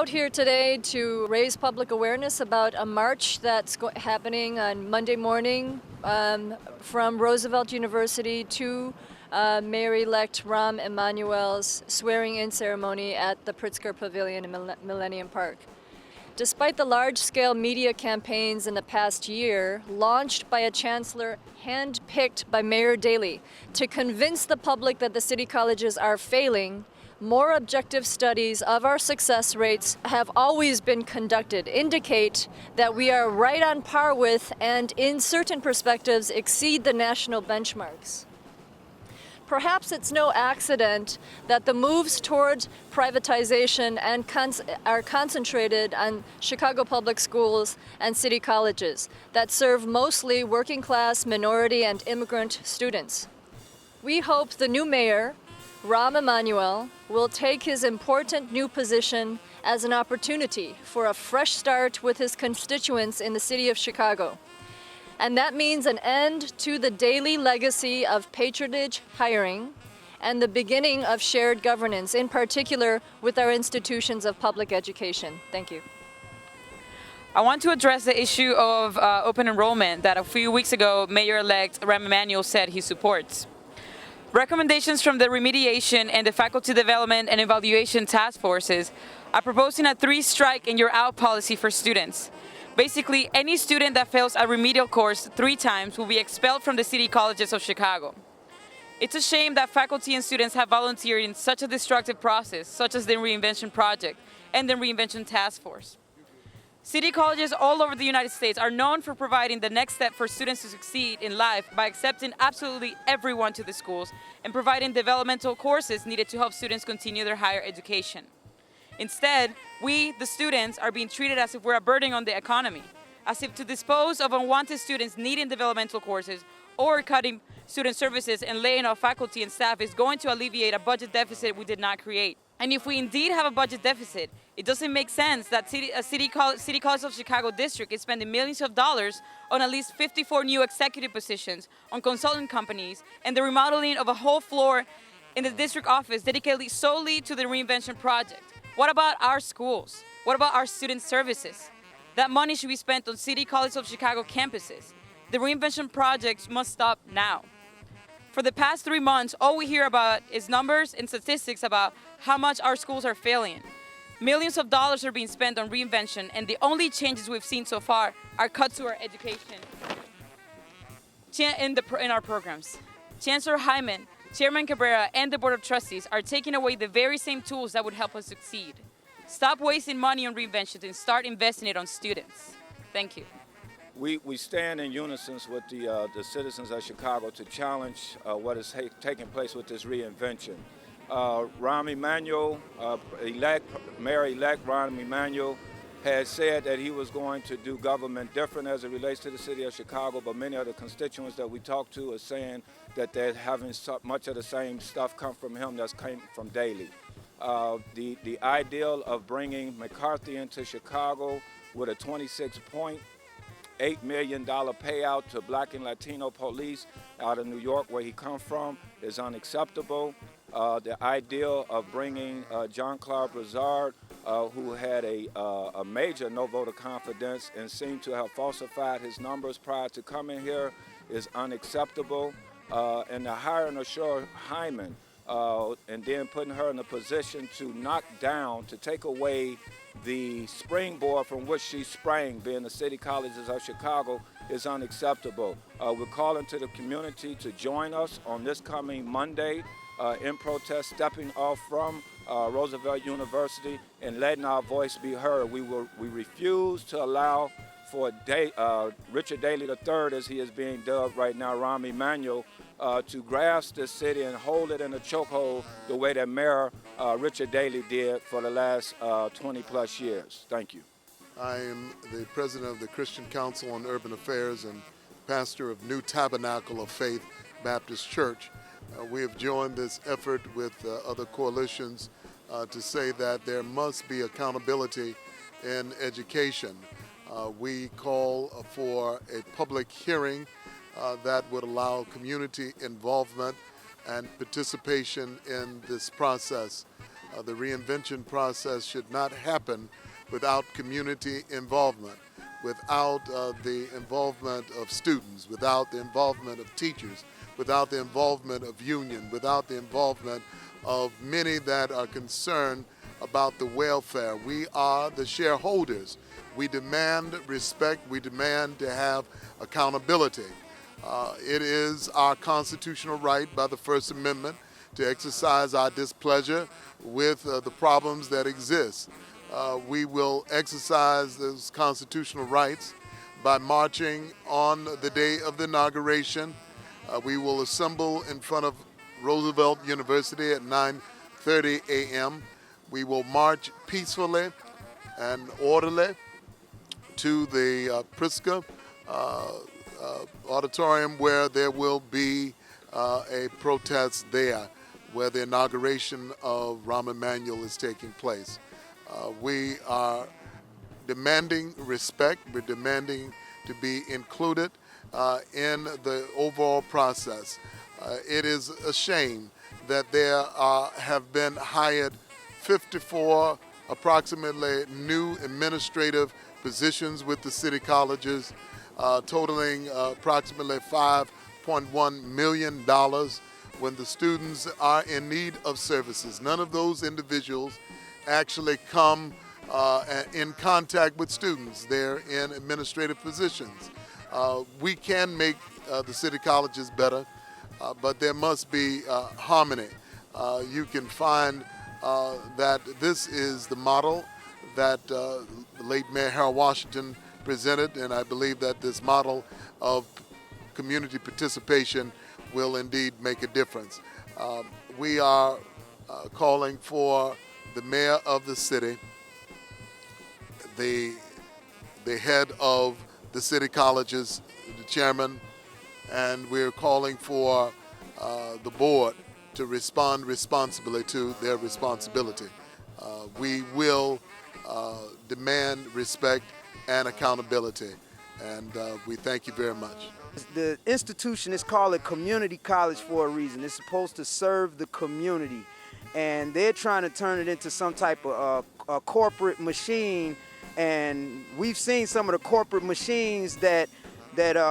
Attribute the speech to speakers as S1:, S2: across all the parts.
S1: out here today to raise public awareness about a march that's happening on Monday morning from Roosevelt University to Mayor-elect Rahm Emanuel's swearing-in ceremony at the Pritzker Pavilion in Millennium Park. Despite the large-scale media campaigns in the past year, launched by a chancellor hand-picked by Mayor Daley to convince the public that the city colleges are failing, more objective studies of our success rates have always been conducted, indicate that we are right on par with and, in certain perspectives, exceed the national benchmarks. Perhaps it's no accident that the moves toward privatization are concentrated on Chicago public schools and city colleges that serve mostly working-class, minority, and immigrant students. We hope the new mayor, Rahm Emanuel, will take his important new position as an opportunity for a fresh start with his constituents in the city of Chicago. And that means an end to the Daley legacy of patronage hiring and the beginning of shared governance, in particular with our institutions of public education. Thank you.
S2: I want to address the issue of open enrollment that a few weeks ago Mayor-elect Rahm Emanuel said he supports. Recommendations from the Remediation and the Faculty Development and Evaluation Task Forces are proposing a 3-strike and you're out policy for students. Basically, any student that fails a remedial course 3 times will be expelled from the city colleges of Chicago. It's a shame that faculty and students have volunteered in such a destructive process, such as the Reinvention Project and the Reinvention Task Force. City colleges all over the United States are known for providing the next step for students to succeed in life by accepting absolutely everyone to the schools and providing developmental courses needed to help students continue their higher education. Instead, we, the students, are being treated as if we're a burden on the economy, as if to dispose of unwanted students needing developmental courses or cutting student services and laying off faculty and staff is going to alleviate a budget deficit we did not create. And if we indeed have a budget deficit, it doesn't make sense that City College of Chicago District is spending millions of dollars on at least 54 new executive positions, on consultant companies, and the remodeling of a whole floor in the district office dedicated solely to the Reinvention Project. What about our schools? What about our student services? That money should be spent on City College of Chicago campuses. The Reinvention Project must stop now. For the past 3 months, all we hear about is numbers and statistics about how much our schools are failing. Millions of dollars are being spent on reinvention, and the only changes we've seen so far are cuts to our education in our programs. Chancellor Hyman, Chairman Cabrera, and the Board of Trustees are taking away the very same tools that would help us succeed. Stop wasting money on reinvention and start investing it on students. Thank you.
S3: We stand in unison with the citizens of Chicago to challenge what is taking place with this reinvention. Rahm Emanuel, Mayor-elect Rahm Emanuel, has said that he was going to do government different as it relates to the city of Chicago, but many of the constituents that we talk to are saying that they're having much of the same stuff come from him that's came from Daley. The ideal of bringing McCarthy into Chicago with a $26.8 million payout to Black and Latino police out of New York, where he comes from, is unacceptable. The ideal of bringing John Claude Broussard, who had a major no vote of confidence and seemed to have falsified his numbers prior to coming here, is unacceptable. And the hiring of Shore Hyman and then putting her in a position to knock down, to take away the springboard from which she sprang, being the city colleges of Chicago, is unacceptable. We're calling to the community to join us on this coming Monday in protest, stepping off from Roosevelt University and letting our voice be heard. We refuse to allow for Richard Daley III, as he is being dubbed right now, Rahm Emanuel, to grasp this city and hold it in a chokehold the way that Mayor Richard Daley did for the last 20-plus years. Thank you.
S4: I am the president of the Christian Council on Urban Affairs and pastor of New Tabernacle of Faith Baptist Church. We have joined this effort with other coalitions to say that there must be accountability in education. We call for a public hearing that would allow community involvement and participation in this process. The reinvention process should not happen without community involvement, without the involvement of students, without the involvement of teachers, without the involvement of union, without the involvement of many that are concerned about the welfare. We are the shareholders. We demand respect. We demand to have accountability. It is our constitutional right by the First Amendment to exercise our displeasure with the problems that exist. We will exercise those constitutional rights by marching on the day of the inauguration. We will assemble in front of Roosevelt University at 9:30 a.m. We will march peacefully and orderly to the Pritzker auditorium, where there will be a protest there, where the inauguration of Rahm Emanuel is taking place. We are demanding respect. We're demanding to be included in the overall process. It is a shame that there have been hired 54 approximately new administrative positions with the city colleges, totaling approximately $5.1 million when the students are in need of services. None of those individuals actually come in contact with students. They're in administrative positions. We can make the city colleges better, but there must be harmony. You can find that this is the model that the late Mayor Harold Washington presented, and I believe that this model of community participation will indeed make a difference. We are calling for the mayor of the city, the head of the city colleges, the chairman, and we're calling for the board to respond responsibly to their responsibility. We will demand respect and accountability, and we thank you very much.
S5: The institution is called a community college for a reason. It's supposed to serve the community, and they're trying to turn it into some type of a corporate machine. And we've seen some of the corporate machines that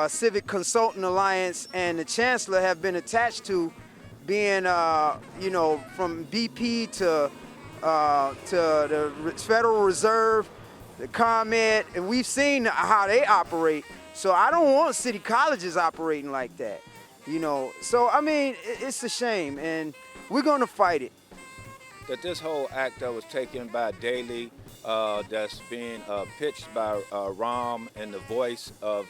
S5: Civic Consultant Alliance and the Chancellor have been attached to, being from BP to the Federal Reserve, the ComEd, and we've seen how they operate. So I don't want city colleges operating like that, So I mean, it's a shame, and we're going to fight it.
S3: That this whole act that was taken by Daley, that's being pitched by Rahm and the voice of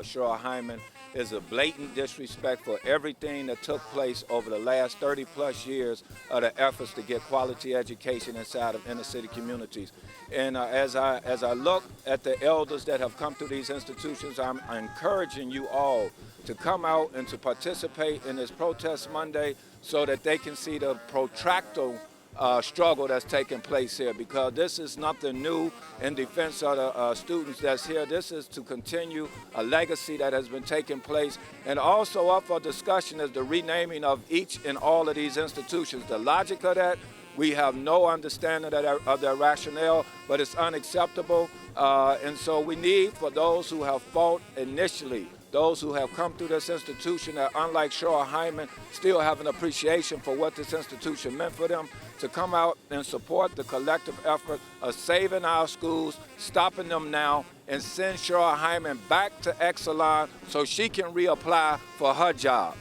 S3: Cheryl Hyman, is a blatant disrespect for everything that took place over the last 30 plus years of the efforts to get quality education inside of inner city communities. And as I look at the elders that have come through these institutions, I'm encouraging you all to come out and to participate in this protest Monday so that they can see the protracted struggle that's taking place here, because this is nothing new in defense of the students that's here. This is to continue a legacy that has been taking place, and also up for discussion is the renaming of each and all of these institutions. The logic of that, we have no understanding of their rationale, but it's unacceptable, and so we need, for those who have fought initially, those who have come through this institution that, unlike Cheryl Hyman, still have an appreciation for what this institution meant for them, to come out and support the collective effort of saving our schools, stopping them now, and send Cheryl Hyman back to Exelon so she can reapply for her job.